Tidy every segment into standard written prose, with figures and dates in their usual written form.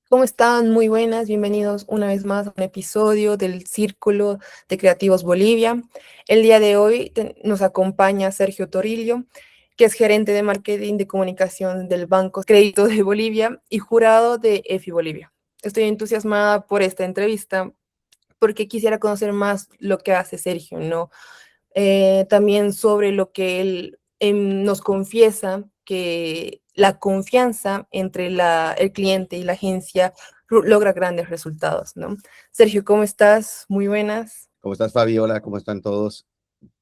¿Cómo están? Muy buenas, bienvenidos una vez más a un episodio del Círculo de Creativos Bolivia. El día de hoy nos acompaña Sergio Torillo, que es gerente de marketing de comunicación del Banco Crédito de Bolivia y jurado de EFI Bolivia. Estoy entusiasmada por esta entrevista porque quisiera conocer más lo que hace Sergio, ¿no? También sobre lo que él nos confiesa, que la confianza entre el cliente y la agencia logra grandes resultados, ¿no? Sergio, ¿cómo estás? Muy buenas. ¿Cómo estás, Fabi? Hola, ¿cómo están todos?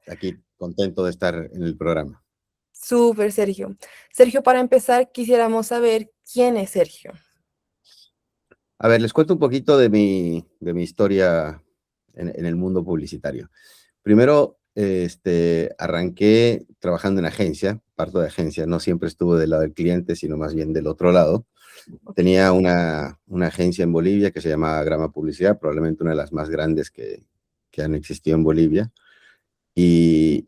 Aquí contento de estar en el programa. Súper, Sergio. Sergio, para empezar, quisiéramos saber quién es Sergio. A ver, les cuento un poquito de mi historia en el mundo publicitario. Primero, arranqué trabajando en agencia, parto de agencia, no siempre estuve del lado del cliente, sino más bien del otro lado. Ok. Tenía una agencia en Bolivia que se llamaba Grama Publicidad, probablemente una de las más grandes que han existido en Bolivia. Y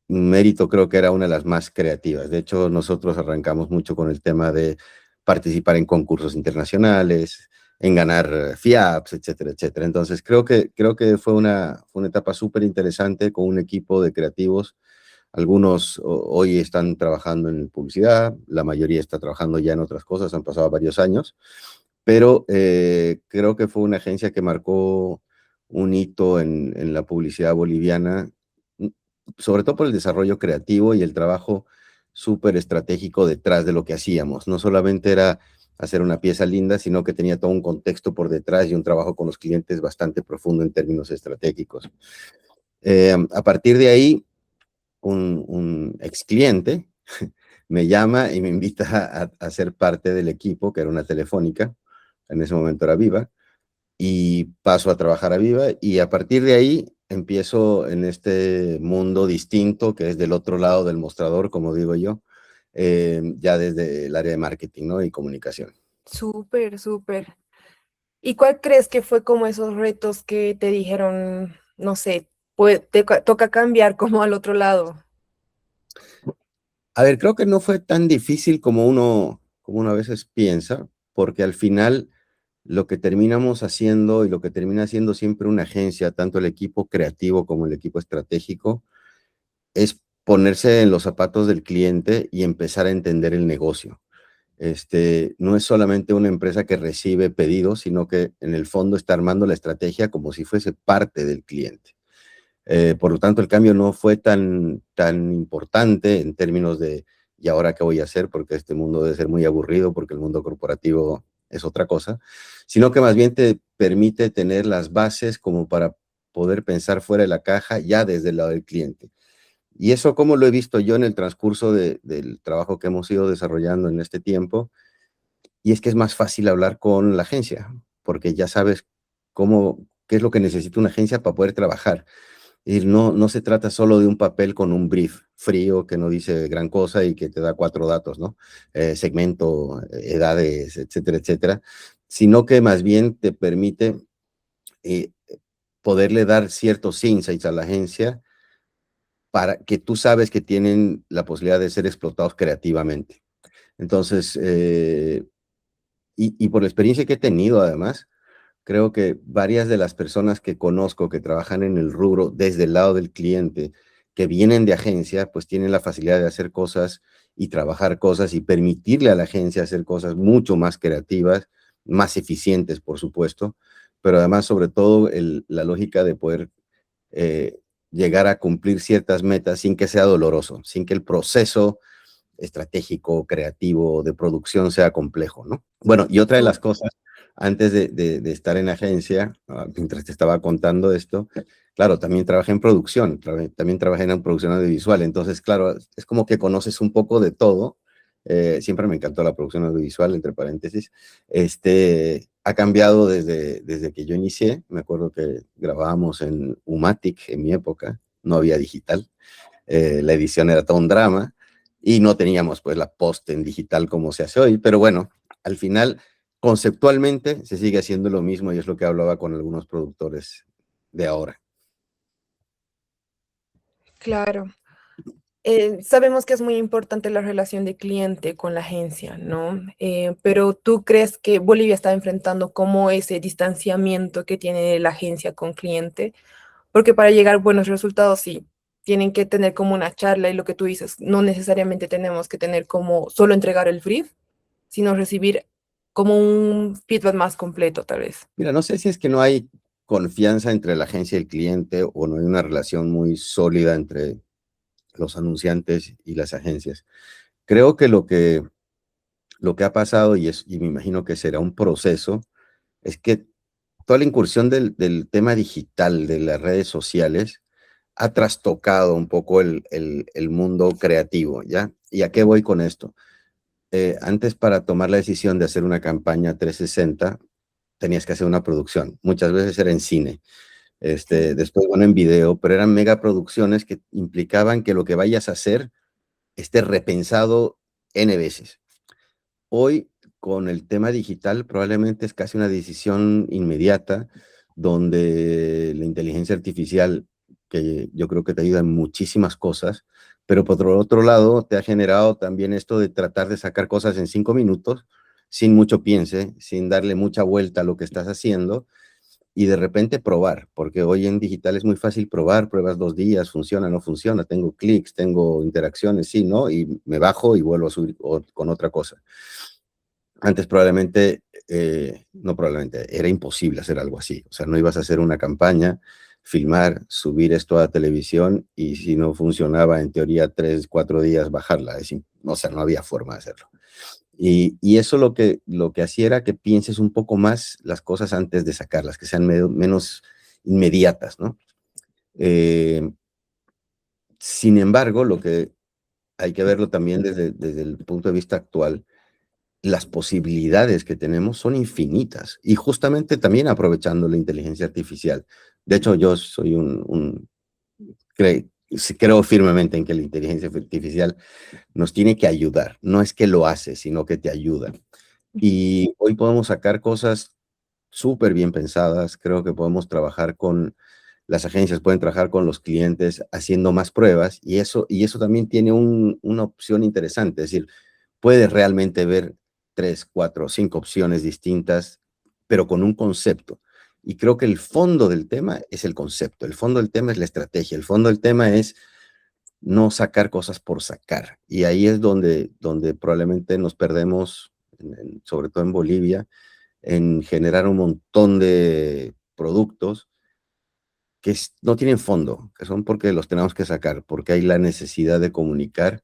Mérito creo que era una de las más creativas. De hecho, nosotros arrancamos mucho con el tema de participar en concursos internacionales, en ganar FIAPs, etcétera, etcétera. Entonces, creo que fue una etapa súper interesante con un equipo de creativos. Algunos hoy están trabajando en publicidad, la mayoría está trabajando ya en otras cosas, han pasado varios años, pero creo que fue una agencia que marcó un hito en la publicidad boliviana, sobre todo por el desarrollo creativo y el trabajo súper estratégico detrás de lo que hacíamos. No solamente era hacer una pieza linda, sino que tenía todo un contexto por detrás y un trabajo con los clientes bastante profundo en términos estratégicos. A partir de ahí, un ex cliente me llama y me invita a ser parte del equipo, que era una telefónica, en ese momento era Viva, y paso a trabajar a Viva, y a partir de ahí empiezo en este mundo distinto, que es del otro lado del mostrador, como digo yo, ya desde el área de marketing, ¿no? Y comunicación. Súper, súper. ¿Y cuál crees que fue como esos retos que te dijeron, no sé, pues toca cambiar como al otro lado? A ver, creo que no fue tan difícil como uno a veces piensa, porque al final lo que terminamos haciendo y lo que termina haciendo siempre una agencia, tanto el equipo creativo como el equipo estratégico, es ponerse en los zapatos del cliente y empezar a entender el negocio. No es solamente una empresa que recibe pedidos, sino que en el fondo está armando la estrategia como si fuese parte del cliente. Por lo tanto, el cambio no fue tan importante en términos de, ¿y ahora qué voy a hacer? Porque este mundo debe ser muy aburrido, porque el mundo corporativo es otra cosa, sino que más bien te permite tener las bases como para poder pensar fuera de la caja ya desde el lado del cliente. Y eso, como lo he visto yo en el transcurso del trabajo que hemos ido desarrollando en este tiempo, y es que es más fácil hablar con la agencia, porque ya sabes qué es lo que necesita una agencia para poder trabajar. Y no se trata solo de un papel con un brief frío que no dice gran cosa y que te da 4 datos, ¿no? Segmento, edades, etcétera, etcétera, sino que más bien te permite eh, poderle dar ciertos insights a la agencia para que tú sabes que tienen la posibilidad de ser explotados creativamente. Entonces, y por la experiencia que he tenido además, creo que varias de las personas que conozco que trabajan en el rubro desde el lado del cliente, que vienen de agencia, pues tienen la facilidad de hacer cosas y trabajar cosas y permitirle a la agencia hacer cosas mucho más creativas, más eficientes, por supuesto, pero además, sobre todo, la lógica de poder eh, llegar a cumplir ciertas metas sin que sea doloroso, sin que el proceso estratégico, creativo, de producción sea complejo, ¿no? Bueno, y otra de las cosas, antes de estar en agencia, mientras te estaba contando esto, claro, también trabajé en producción, también trabajé en producción audiovisual, entonces, claro, es como que conoces un poco de todo. Siempre me encantó la producción audiovisual, entre paréntesis. Ha cambiado desde que yo inicié. Me acuerdo que grabábamos en Umatic en mi época, no había digital. La edición era todo un drama y no teníamos pues la post en digital como se hace hoy, pero bueno, al final conceptualmente se sigue haciendo lo mismo y es lo que hablaba con algunos productores de ahora. Claro. Sabemos que es muy importante la relación de cliente con la agencia, ¿no? Pero ¿tú crees que Bolivia está enfrentando como ese distanciamiento que tiene la agencia con cliente? Porque para llegar a buenos resultados, sí, tienen que tener como una charla y lo que tú dices, no necesariamente tenemos que tener como solo entregar el brief, sino recibir como un feedback más completo, tal vez. Mira, no sé si es que no hay confianza entre la agencia y el cliente o no hay una relación muy sólida entre los anunciantes y las agencias. Creo que lo que ha pasado, y me imagino que será un proceso, es que toda la incursión del tema digital, de las redes sociales, ha trastocado un poco el mundo creativo, ¿ya? ¿Y a qué voy con esto? Antes, para tomar la decisión de hacer una campaña 360, tenías que hacer una producción. Muchas veces era en cine, Sí. después, bueno, en video, pero eran megaproducciones que implicaban que lo que vayas a hacer esté repensado N veces. Hoy, con el tema digital, probablemente es casi una decisión inmediata, donde la inteligencia artificial, que yo creo que te ayuda en muchísimas cosas, pero por otro lado, te ha generado también esto de tratar de sacar cosas en 5 minutos, sin mucho piense, sin darle mucha vuelta a lo que estás haciendo, y de repente probar, porque hoy en digital es muy fácil probar, pruebas 2 días, funciona, no funciona, tengo clics, tengo interacciones, sí, ¿no? Y me bajo y vuelvo a subir con otra cosa. Antes probablemente, no probablemente, era imposible hacer algo así. O sea, no ibas a hacer una campaña, filmar, subir esto a televisión y si no funcionaba, en teoría, 3, 4 días bajarla. O sea, no había forma de hacerlo. Y eso lo que hacía era que pienses un poco más las cosas antes de sacarlas, que sean menos inmediatas, ¿no? Eh, Sin embargo, lo que hay que verlo también desde el punto de vista actual, las posibilidades que tenemos son infinitas y justamente también aprovechando la inteligencia artificial. De hecho, yo soy creo firmemente en que la inteligencia artificial nos tiene que ayudar. No es que lo hace, sino que te ayuda. Y hoy podemos sacar cosas súper bien pensadas. Creo que podemos trabajar con las agencias, pueden trabajar con los clientes haciendo más pruebas y eso también tiene una opción interesante. Es decir, puedes realmente ver 3, 4, 5 opciones distintas, pero con un concepto. Y creo que el fondo del tema es el concepto, el fondo del tema es la estrategia, el fondo del tema es no sacar cosas por sacar. Y ahí es donde probablemente nos perdemos, sobre todo en Bolivia, en generar un montón de productos que no tienen fondo, que son porque los tenemos que sacar, porque hay la necesidad de comunicar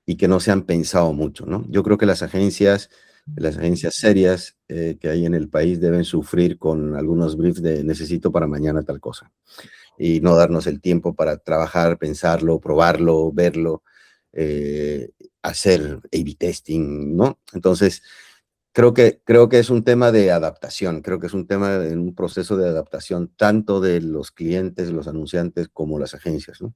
y que no se han pensado mucho, ¿no? Yo creo que las agencias serias que hay en el país deben sufrir con algunos briefs de necesito para mañana tal cosa y no darnos el tiempo para trabajar, pensarlo, probarlo, verlo, eh, hacer A/B testing, ¿no? Entonces, creo que es un tema de adaptación, creo que es un tema de un proceso de adaptación tanto de los clientes, los anunciantes, como las agencias, ¿no?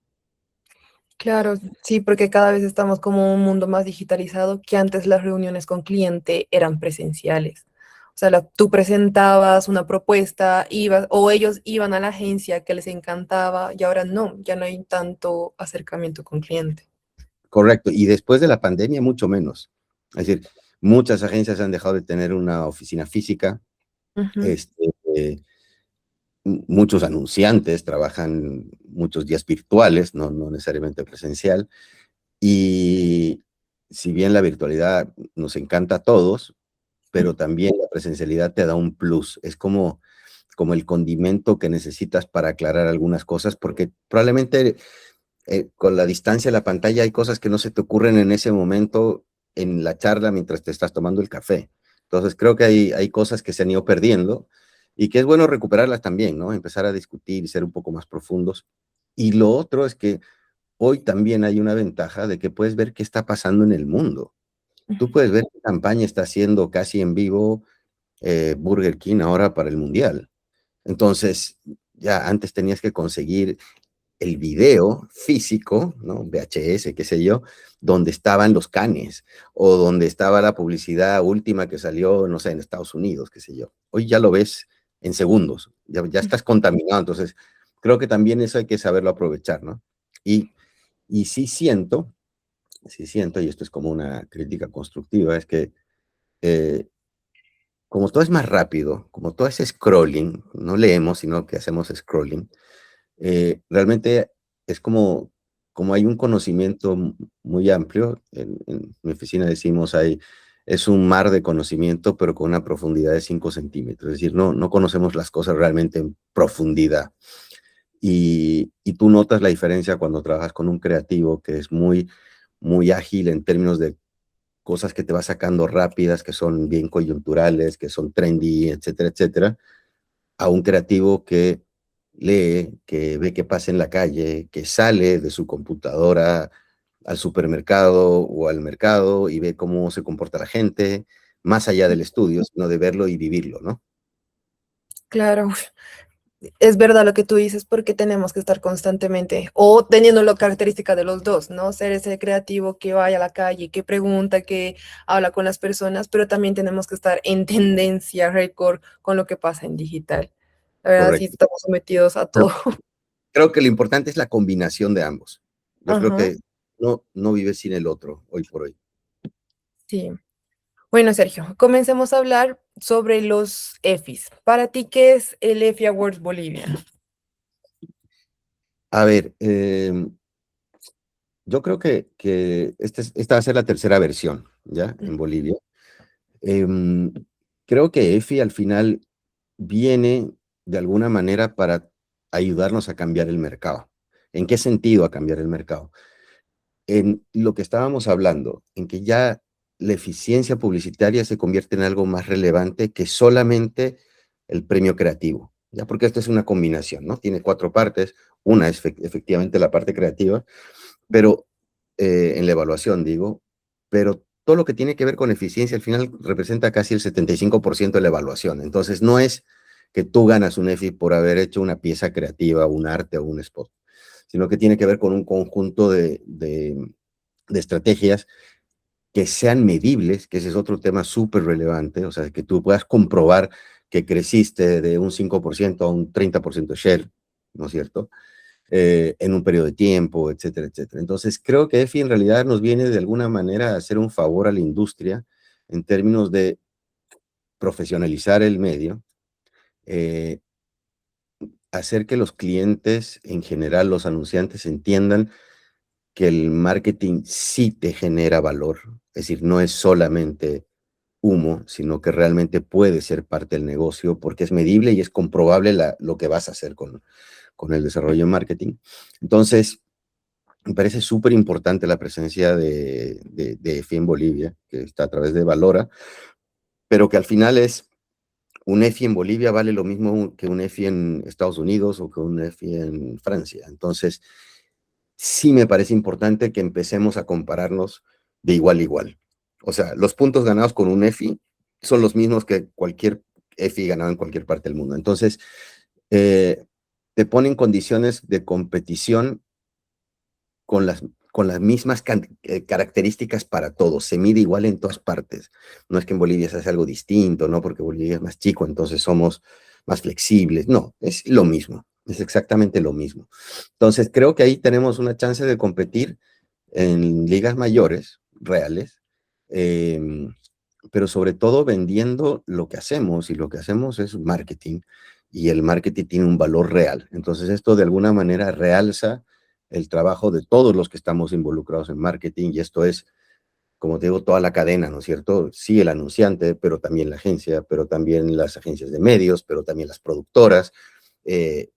Claro, sí, porque cada vez estamos como en un mundo más digitalizado que antes las reuniones con cliente eran presenciales. O sea, tú presentabas una propuesta, ibas, o ellos iban a la agencia que les encantaba y ahora no, ya no hay tanto acercamiento con cliente. Correcto, y después de la pandemia mucho menos. Es decir, muchas agencias han dejado de tener una oficina física, Ujú. este, muchos anunciantes trabajan muchos días virtuales, no necesariamente presencial, y si bien la virtualidad nos encanta a todos, pero también la presencialidad te da un plus, es como el condimento que necesitas para aclarar algunas cosas, porque probablemente con la distancia de la pantalla hay cosas que no se te ocurren en ese momento en la charla mientras te estás tomando el café. Entonces creo que hay cosas que se han ido perdiendo y que es bueno recuperarlas también, ¿no? Empezar a discutir y ser un poco más profundos. Y lo otro es que hoy también hay una ventaja de que puedes ver qué está pasando en el mundo. Tú puedes ver qué campaña está haciendo casi en vivo Burger King ahora para el Mundial. Entonces, ya antes tenías que conseguir el video físico, ¿no? VHS, qué sé yo, donde estaban los canes o donde estaba la publicidad última que salió, no sé, en Estados Unidos, qué sé yo. Hoy ya lo ves en segundos, ya estás contaminado, entonces creo que también eso hay que saberlo aprovechar, ¿no? Y Y sí siento, y esto es como una crítica constructiva, es que eh, como todo es más rápido, como todo es scrolling, no leemos, sino que hacemos scrolling, realmente es como hay un conocimiento muy amplio. En mi oficina decimos, es un mar de conocimiento, pero con una profundidad de 5 centímetros. Es decir, no conocemos las cosas realmente en profundidad. Y tú notas la diferencia cuando trabajas con un creativo que es muy ágil en términos de cosas que te va sacando rápidas, que son bien coyunturales, que son trendy, etcétera, etcétera, a un creativo que lee, que ve qué pasa en la calle, que sale de su computadora al supermercado o al mercado y ve cómo se comporta la gente, más allá del estudio, sino de verlo y vivirlo, ¿no? Claro, es verdad lo que tú dices porque tenemos que estar constantemente o teniendo la característica de los dos, ¿no? Ser ese creativo que vaya a la calle, que pregunta, que habla con las personas, pero también tenemos que estar en tendencia, récord con lo que pasa en digital. La verdad, sí, Correcto. estamos sometidos a Pero todo. creo que lo importante es la combinación de ambos. Yo creo Ajá, que no vives sin el otro hoy por hoy. sí. Bueno, Sergio, comencemos a hablar sobre los EFIs. Para ti, ¿qué es el EFI Awards Bolivia? A ver, yo creo que esta va a ser la tercera versión, ¿ya? En Bolivia. Em, Creo que EFI al final viene de alguna manera para ayudarnos a cambiar el mercado. ¿En qué sentido a cambiar el mercado? En lo que estábamos hablando, en que ya la eficiencia publicitaria se convierte en algo más relevante que solamente el premio creativo, ya porque esto es una combinación, ¿no? Tiene cuatro partes, una es efectivamente la parte creativa, pero en la evaluación digo, pero todo lo que tiene que ver con eficiencia al final representa casi el 75% de la evaluación. Entonces no es que tú ganas un EFI por haber hecho una pieza creativa, un arte o un spot, sino que tiene que ver con un conjunto de estrategias que sean medibles, que ese es otro tema súper relevante, o sea, que tú puedas comprobar que creciste de un 5% a un 30% share, ¿no es cierto? En un periodo de tiempo, etcétera, etcétera. Entonces, creo que EFI en realidad nos viene de alguna manera a hacer un favor a la industria en términos de profesionalizar el medio, eh, hacer que los clientes, en general los anunciantes, entiendan que el marketing sí te genera valor, es decir, no es solamente humo, sino que realmente puede ser parte del negocio porque es medible y es comprobable lo que vas a hacer con el desarrollo de marketing. Entonces, me parece súper importante la presencia de EFI en Bolivia, que está a través de Valora, pero que al final es un EFI en Bolivia vale lo mismo que un EFI en Estados Unidos o que un EFI en Francia. Entonces, sí me parece importante que empecemos a compararnos de igual a igual. O sea, los puntos ganados con un EFI son los mismos que cualquier EFI ganado en cualquier parte del mundo. Entonces, eh, te ponen condiciones de competición con las mismas características para todos. Se mide igual en todas partes. No es que en Bolivia se hace algo distinto, ¿no? Porque Bolivia es más chico, entonces somos más flexibles. No, es lo mismo. Es exactamente lo mismo. Entonces, creo que ahí tenemos una chance de competir en ligas mayores, reales, eh, pero sobre todo vendiendo lo que hacemos, y lo que hacemos es marketing, y el marketing tiene un valor real. Entonces, esto de alguna manera realza el trabajo de todos los que estamos involucrados en marketing, y esto es, como te digo, toda la cadena, ¿no es cierto? Sí, el anunciante, pero también la agencia, pero también las agencias de medios, pero también las productoras, eh,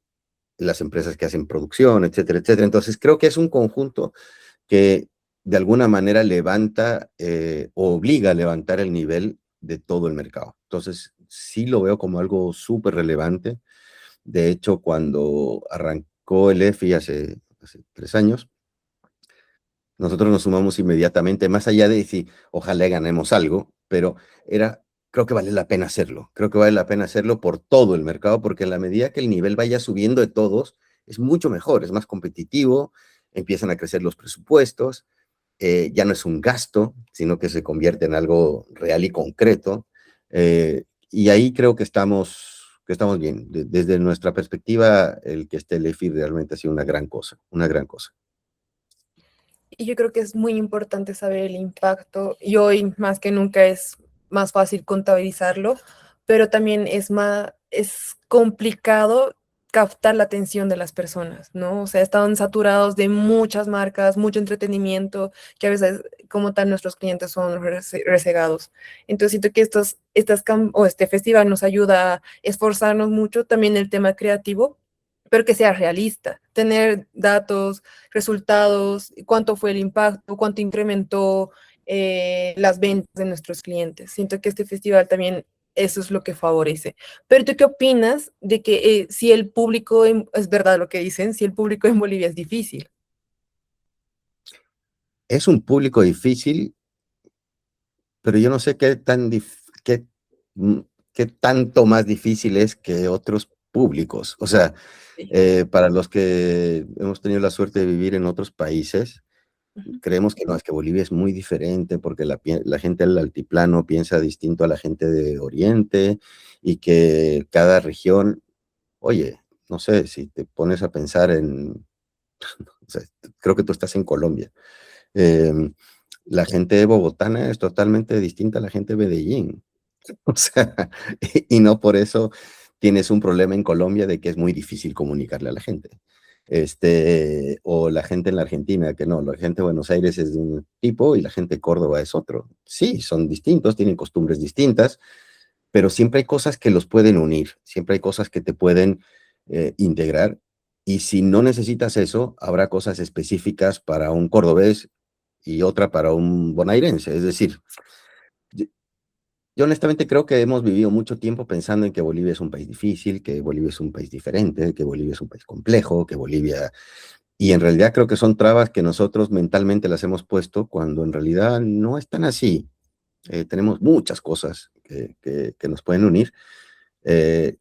las empresas que hacen producción, etcétera, etcétera. Entonces, creo que es un conjunto que de alguna manera levanta o obliga a levantar el nivel de todo el mercado. Entonces, sí lo veo como algo súper relevante. De hecho, cuando arrancó el EFI hace 3 años, nosotros nos sumamos inmediatamente, más allá de si ojalá ganemos algo, pero creo que vale la pena hacerlo. Creo que vale la pena hacerlo por todo el mercado, porque en la medida que el nivel vaya subiendo de todos, es mucho mejor, es más competitivo, empiezan a crecer los presupuestos, ya no es un gasto, sino que se convierte en algo real y concreto. Y ahí creo que estamos bien. Desde nuestra perspectiva, el que esté el EFI realmente ha sido una gran cosa, una gran cosa. y yo creo que es muy importante saber el impacto y hoy más que nunca es más fácil contabilizarlo, pero también es complicado captar la atención de las personas, ¿no? O sea, están saturados de muchas marcas, mucho entretenimiento, que a veces como tal nuestros clientes son resegados. Entonces siento que o este festival nos ayuda a esforzarnos mucho también en el tema creativo, pero que sea realista, tener datos, resultados, cuánto fue el impacto, cuánto incrementó las ventas de nuestros clientes. Siento que este festival también eso es lo que favorece. Pero ¿tú qué opinas de que si el público, es verdad lo que dicen, si el público en Bolivia es difícil? Es un público difícil, pero yo no sé mm, qué tanto más difícil es que otros públicos. O sea, Sí. para los que hemos tenido la suerte de vivir en otros países, Ujú. creemos que no, es que Bolivia es muy diferente porque la gente del altiplano piensa distinto a la gente de Oriente y que cada región, oye, no sé, si te pones a pensar o sea, creo que tú estás en Colombia. em, la gente bogotana es totalmente distinta a la gente de Medellín. O sea, y no por eso tienes un problema en Colombia de que es muy difícil comunicarle a la gente. O la gente en la Argentina, que no, la gente de Buenos Aires es de un tipo y la gente de Córdoba es otro. Sí, son distintos, tienen costumbres distintas, pero siempre hay cosas que los pueden unir, siempre hay cosas que te pueden integrar. Y si no necesitas eso, habrá cosas específicas para un cordobés y otra para un bonaerense. Es decir, yo honestamente creo que hemos vivido mucho tiempo pensando en que Bolivia es un país difícil, que Bolivia es un país diferente, que Bolivia es un país complejo, que Bolivia... Y en realidad creo que son trabas que nosotros mentalmente las hemos puesto cuando en realidad no están así. Tenemos muchas cosas que nos pueden unir.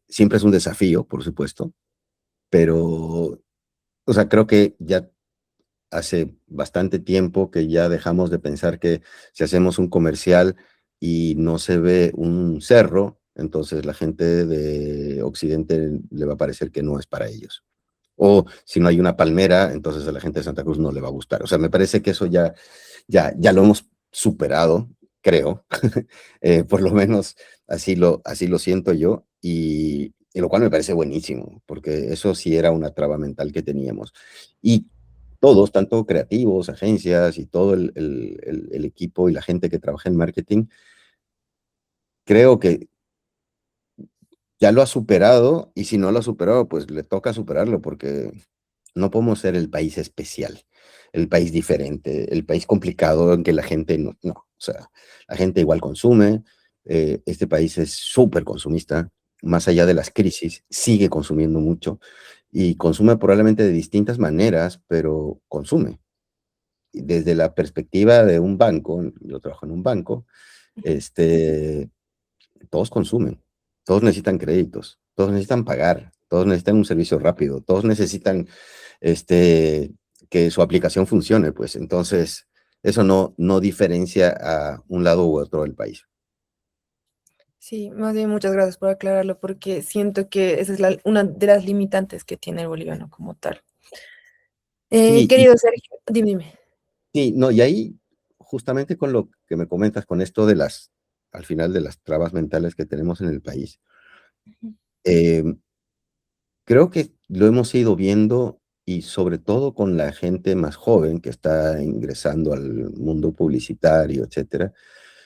Siempre es un desafío, por supuesto, pero, o sea, creo que ya hace bastante tiempo que ya dejamos de pensar que si hacemos un comercial y no se ve un cerro, entonces la gente de Occidente le va a parecer que no es para ellos. O si no hay una palmera, entonces a la gente de Santa Cruz no le va a gustar. O sea, me parece que eso ya lo hemos superado, creo. Por lo menos así lo siento yo. Y lo cual me parece buenísimo, porque eso sí era una traba mental que teníamos. Y todos, tanto creativos, agencias y todo el equipo y la gente que trabaja en marketing, creo que ya lo ha superado y si no lo ha superado, pues le toca superarlo porque no podemos ser el país especial, el país diferente, el país complicado en que la gente no, o sea, la gente igual consume, este país es súper consumista, más allá de las crisis, sigue consumiendo mucho y consume probablemente de distintas maneras, pero consume. Desde la perspectiva de un banco, yo trabajo en un banco, este, todos consumen, todos necesitan créditos, todos necesitan pagar, todos necesitan un servicio rápido, todos necesitan este, que su aplicación funcione, pues entonces eso no diferencia a un lado u otro del país. Sí, más bien muchas gracias por aclararlo porque siento que esa es una de las limitantes que tiene el boliviano como tal. Sí, Querido Sergio, dime. no, y ahí justamente con lo que me comentas, con esto de al final de las trabas mentales que tenemos en el país, eh, creo que lo hemos ido viendo y sobre todo con la gente más joven que está ingresando al mundo publicitario, etcétera,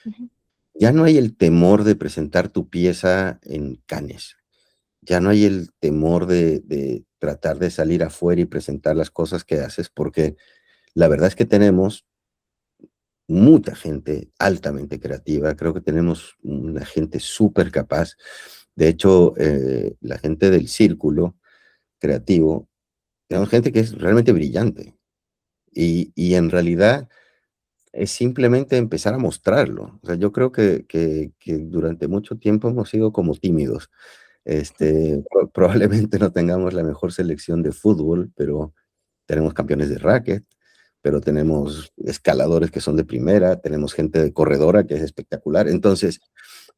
Ujú. ya no hay el temor de presentar tu pieza en Cannes, ya no hay el temor de tratar de salir afuera y presentar las cosas que haces, porque la verdad es que tenemos mucha gente altamente creativa, creo que tenemos una gente súper capaz. De hecho, la gente del círculo creativo, tenemos gente que es realmente brillante y en realidad es simplemente empezar a mostrarlo. O sea, yo creo que durante mucho tiempo hemos sido como tímidos. Probablemente no tengamos la mejor selección de fútbol, pero tenemos campeones de racket, pero tenemos escaladores que son de primera, tenemos gente de corredora que es espectacular. Entonces,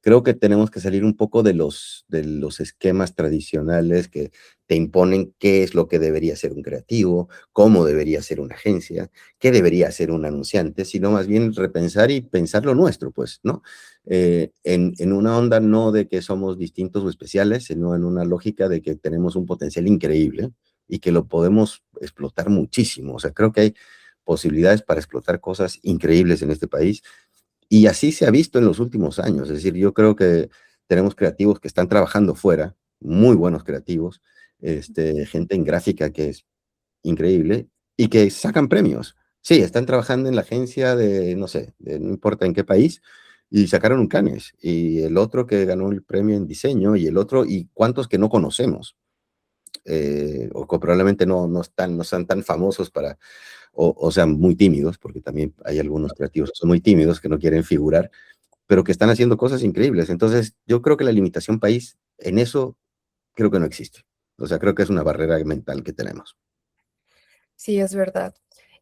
creo que tenemos que salir un poco de los esquemas tradicionales que te imponen qué es lo que debería ser un creativo, cómo debería ser una agencia, qué debería ser un anunciante, sino más bien repensar y pensar lo nuestro, pues, ¿no? En una onda no de que somos distintos o especiales, sino en una lógica de que tenemos un potencial increíble y que lo podemos explotar muchísimo. O sea, creo que hay posibilidades para explotar cosas increíbles en este país y así se ha visto en los últimos años. Es decir, yo creo que tenemos creativos que están trabajando fuera, muy buenos creativos, gente en gráfica que es increíble y que sacan premios. Sí, están trabajando en la agencia de, no sé, de no importa en qué país, y sacaron un Cannes, y el otro que ganó el premio en diseño, y el otro, y cuántos que no conocemos, o que probablemente no sean tan famosos para, o sean muy tímidos, porque también hay algunos creativos que son muy tímidos, que no quieren figurar, pero que están haciendo cosas increíbles. Entonces, yo creo que la limitación país en eso creo que no existe. O sea, creo que es una barrera mental que tenemos. Sí, es verdad.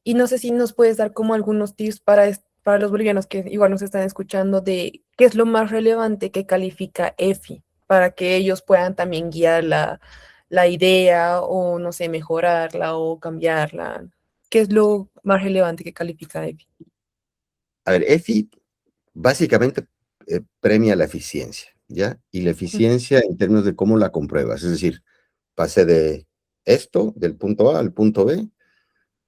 Y no sé si nos puedes dar como algunos tips para, para los bolivianos que igual nos están escuchando de qué es lo más relevante que califica EFI para que ellos puedan también guiar la idea o, no sé, mejorarla o cambiarla. ¿Qué es lo más relevante que califica EFI? A ver, EFI básicamente premia la eficiencia, ¿ya? Y la Mm. eficiencia en términos de cómo la compruebas, es decir, pase de esto, del punto A al punto B,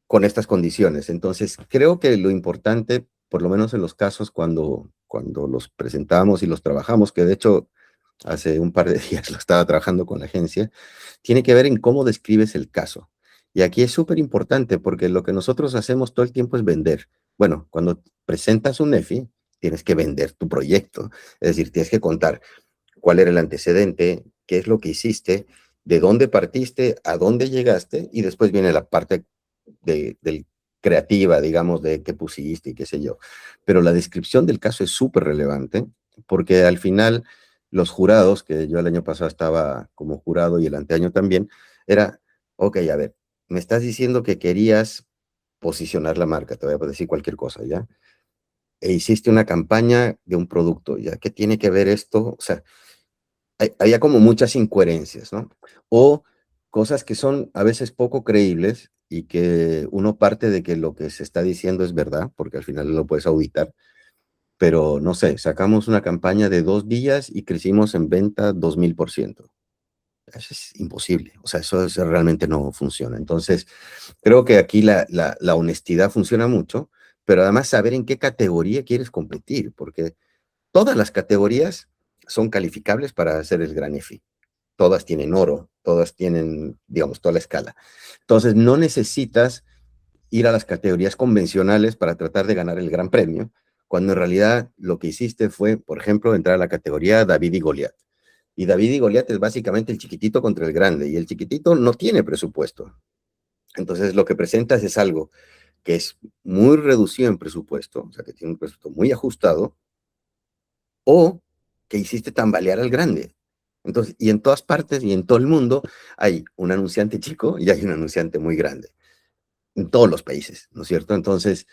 con estas condiciones. Entonces, creo que lo importante, por lo menos en los casos cuando los presentamos y los trabajamos, que de hecho hace un par de días lo estaba trabajando con la agencia, tiene que ver en cómo describes el caso. Y aquí es súper importante porque lo que nosotros hacemos todo el tiempo es vender. Bueno, cuando presentas un EFI, tienes que vender tu proyecto. Es decir, tienes que contar cuál era el antecedente, qué es lo que hiciste, de dónde partiste, a dónde llegaste, y después viene la parte del creativa, digamos, de qué pusiste y qué sé yo. Pero la descripción del caso es súper relevante porque al final los jurados, que yo el año pasado estaba como jurado y el anteaño también, era, ok, a ver, me estás diciendo que querías posicionar la marca, te voy a decir cualquier cosa, ¿ya? E hiciste una campaña de un producto, ¿ya? ¿Qué tiene que ver esto? O sea, había como muchas incoherencias, ¿no? O cosas que son a veces poco creíbles y que uno parte de que lo que se está diciendo es verdad, porque al final lo puedes auditar, pero no sé, sacamos una campaña de 2 días y crecimos en venta 2000%. Eso es imposible, o sea, eso realmente no funciona. Entonces, creo que aquí la honestidad funciona mucho, pero además saber en qué categoría quieres competir, porque todas las categorías son calificables para hacer el gran EFI. Todas tienen oro, todas tienen, digamos, toda la escala. Entonces, no necesitas ir a las categorías convencionales para tratar de ganar el gran premio, cuando en realidad lo que hiciste fue, por ejemplo, entrar a la categoría David y Goliat. Y David y Goliat es básicamente el chiquitito contra el grande, y el chiquitito no tiene presupuesto. Entonces, lo que presentas es algo que es muy reducido en presupuesto, o sea, que tiene un presupuesto muy ajustado, o que hiciste tambalear al grande. Entonces, y en todas partes y en todo el mundo hay un anunciante chico y hay un anunciante muy grande, en todos los países, ¿no es cierto? Entonces,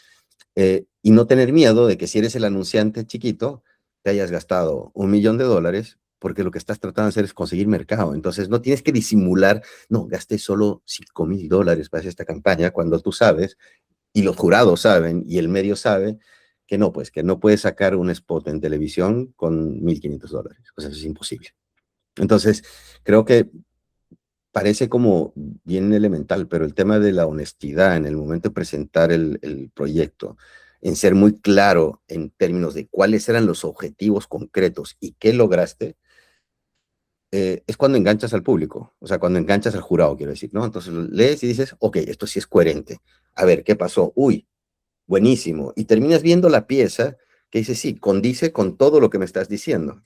y no tener miedo de que si eres el anunciante chiquito, te hayas gastado $1 millón, porque lo que estás tratando de hacer es conseguir mercado. Entonces, no tienes que disimular, no, gasté solo $5,000 para hacer esta campaña, cuando tú sabes y los jurados saben y el medio sabe que no, pues que no puedes sacar un spot en televisión con $1,500. O sea, eso es imposible. Entonces, creo que parece como bien elemental, pero el tema de la honestidad en el momento de presentar el proyecto, en ser muy claro en términos de cuáles eran los objetivos concretos y qué lograste, es cuando enganchas al público, o sea, cuando enganchas al jurado, quiero decir, ¿no? Entonces lees y dices, ok, esto sí es coherente. A ver, ¿qué pasó? Uy, buenísimo. Y terminas viendo la pieza que dice, sí, condice con todo lo que me estás diciendo.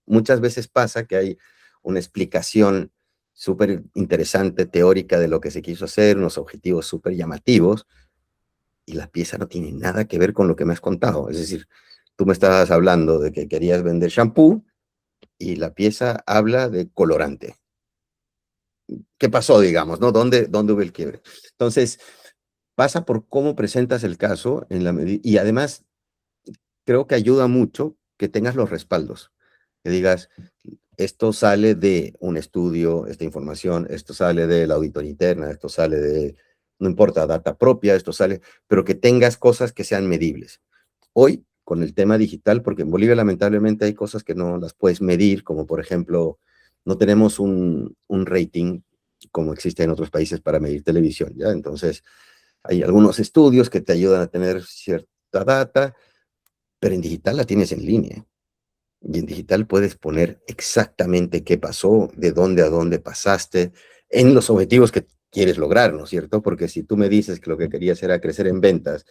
Muchas veces pasa que hay una explicación súper interesante, teórica de lo que se quiso hacer, unos objetivos súper llamativos, y la pieza no tiene nada que ver con lo que me has contado. Es decir, tú me estabas hablando de que querías vender shampoo y la pieza habla de colorante. ¿Qué pasó, digamos, no? ¿Dónde hubo el quiebre? Entonces, pasa por cómo presentas el caso y además creo que ayuda mucho que tengas los respaldos. que digas, esto sale de un estudio, esta información, esto sale de la auditoría interna, esto sale de, no importa, data propia, esto sale, pero que tengas cosas que sean medibles. Hoy, con el tema digital, porque en Bolivia lamentablemente hay cosas que no las puedes medir, como por ejemplo, no tenemos un rating como existe en otros países para medir televisión, ¿ya? Entonces, hay algunos estudios que te ayudan a tener cierta data, pero en digital la tienes en línea. Y en digital puedes poner exactamente qué pasó, de dónde a dónde pasaste, en los objetivos que quieres lograr, ¿no es cierto? Porque si tú me dices que lo que querías era crecer en ventas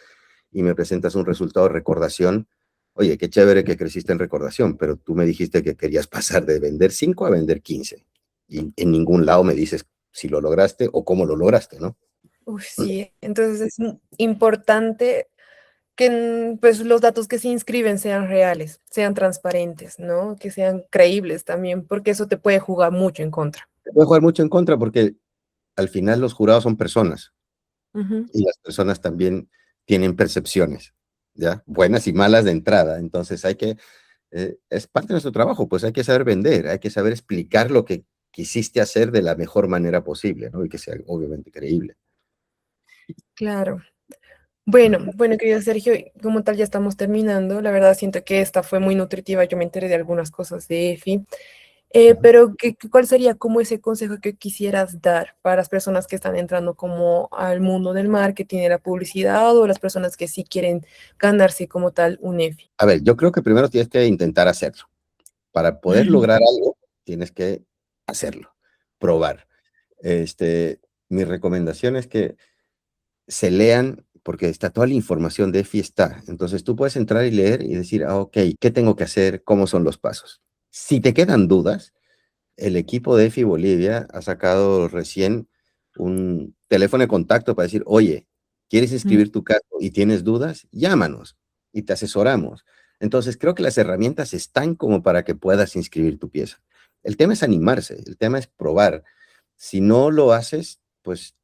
y me presentas un resultado de recordación, oye, qué chévere que creciste en recordación, pero tú me dijiste que querías pasar de vender 5 a vender 15. Y en ningún lado me dices si lo lograste o cómo lo lograste, ¿no? Uf, sí, entonces es importante que pues los datos que se inscriben sean reales, sean transparentes, ¿no? Que sean creíbles también, porque eso te puede jugar mucho en contra. Te puede jugar mucho en contra porque al final los jurados son personas Ujú. y las personas también tienen percepciones, ¿ya? Buenas y malas de entrada. Entonces es parte de nuestro trabajo, pues hay que saber vender, hay que saber explicar lo que quisiste hacer de la mejor manera posible, ¿no? Y que sea obviamente creíble. Claro. Bueno, querido Sergio, como tal ya estamos terminando. La verdad siento que esta fue muy nutritiva. Yo me enteré de algunas cosas de EFI. Ujú. Pero ¿cuál sería como ese consejo que quisieras dar para las personas que están entrando como al mundo del marketing, de la publicidad o las personas que sí quieren ganarse como tal un EFI? A ver, yo creo que primero tienes que intentar hacerlo. Para poder lograr algo, tienes que hacerlo, probar. Mi recomendación es que se lean, porque está toda la información de EFI está. Entonces tú puedes entrar y leer y decir, ah, ok, ¿qué tengo que hacer? ¿Cómo son los pasos? Si te quedan dudas, el equipo de EFI Bolivia ha sacado recién un teléfono de contacto para decir, oye, ¿quieres Mm. inscribir tu caso y tienes dudas? Llámanos y te asesoramos. Entonces, creo que las herramientas están como para que puedas inscribir tu pieza. El tema es animarse, el tema es probar. Si no lo haces, pues,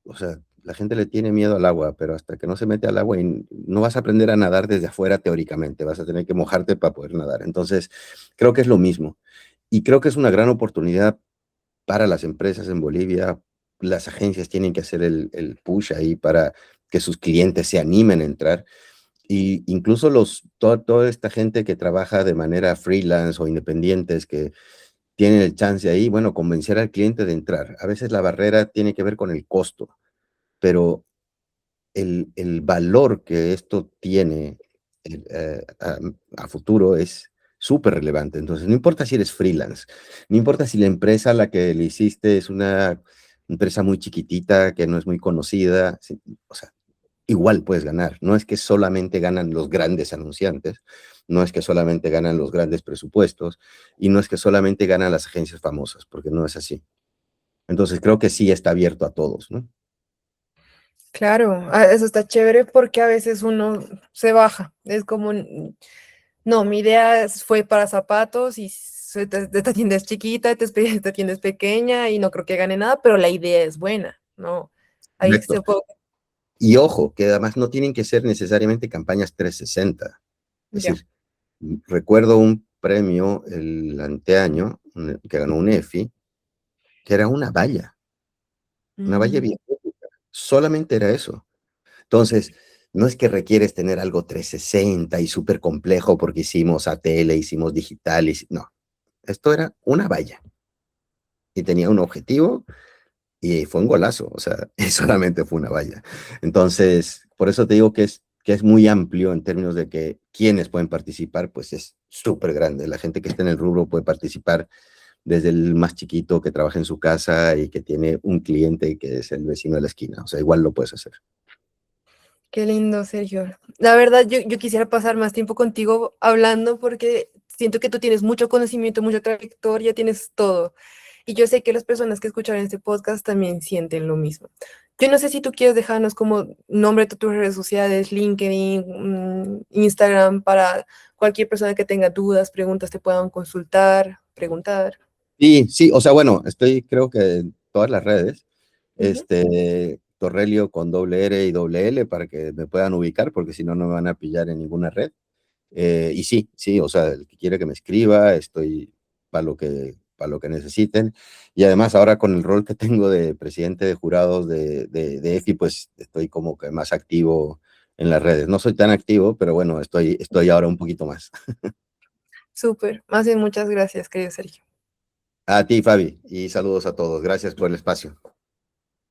o sea, la gente le tiene miedo al agua, pero hasta que no se mete al agua y no vas a aprender a nadar desde afuera teóricamente, vas a tener que mojarte para poder nadar. Entonces, creo que es lo mismo. Y creo que es una gran oportunidad para las empresas en Bolivia. Las agencias tienen que hacer el push ahí para que sus clientes se animen a entrar. Y incluso toda esta gente que trabaja de manera freelance o independientes que tienen el chance ahí, bueno, convencer al cliente de entrar. A veces la barrera tiene que ver con el costo, pero el valor que esto tiene a futuro es súper relevante. Entonces, no importa si eres freelance, no importa si la empresa a la que le hiciste es una empresa muy chiquitita, que no es muy conocida, o sea, igual puedes ganar. No es que solamente ganan los grandes anunciantes, no es que solamente ganan los grandes presupuestos y no es que solamente ganan las agencias famosas, porque no es así. Entonces, creo que sí está abierto a todos, ¿no? Claro, eso está chévere porque a veces uno se baja. Es como, no, mi idea fue para zapatos y esta tienda es chiquita, esta tienda es pequeña y no creo que gane nada, pero la idea es buena, ¿no? Ahí Correcto. se puede, Y ojo, que además no tienen que ser necesariamente campañas 360. Es ya. decir, recuerdo un premio el anteaño que ganó un EFI, que era una valla Mm. bien, solamente era eso. Entonces, no es que requieres tener algo 360 y súper complejo porque hicimos ATL, hicimos digital, no, esto era una valla y tenía un objetivo y fue un golazo, o sea, y solamente fue una valla. Entonces, por eso te digo que es muy amplio en términos de que quienes pueden participar, pues es súper grande. La gente que está en el rubro puede participar desde el más chiquito que trabaja en su casa y que tiene un cliente que es el vecino de la esquina. O sea, igual lo puedes hacer. Qué lindo, Sergio. La verdad, yo quisiera pasar más tiempo contigo hablando porque siento que tú tienes mucho conocimiento, mucha trayectoria, tienes todo. Y yo sé que las personas que escuchan este podcast también sienten lo mismo. Yo no sé si tú quieres dejarnos como nombre de tus redes sociales, LinkedIn, Instagram, para cualquier persona que tenga dudas, preguntas, te puedan consultar, preguntar. Sí, sí, o sea, bueno, estoy creo que en todas las redes, Ujú. Torrelio con doble R y doble L para que me puedan ubicar, porque si no, no me van a pillar en ninguna red. Y sí, sí, o sea, el que quiere que me escriba, estoy para lo que necesiten. Y además ahora con el rol que tengo de presidente de jurados de EFI, pues estoy como que más activo en las redes. No soy tan activo, pero bueno, estoy ahora un poquito más. Súper. Más bien, muchas gracias, querido Sergio. A ti, Fabi, y saludos a todos. Gracias por el espacio.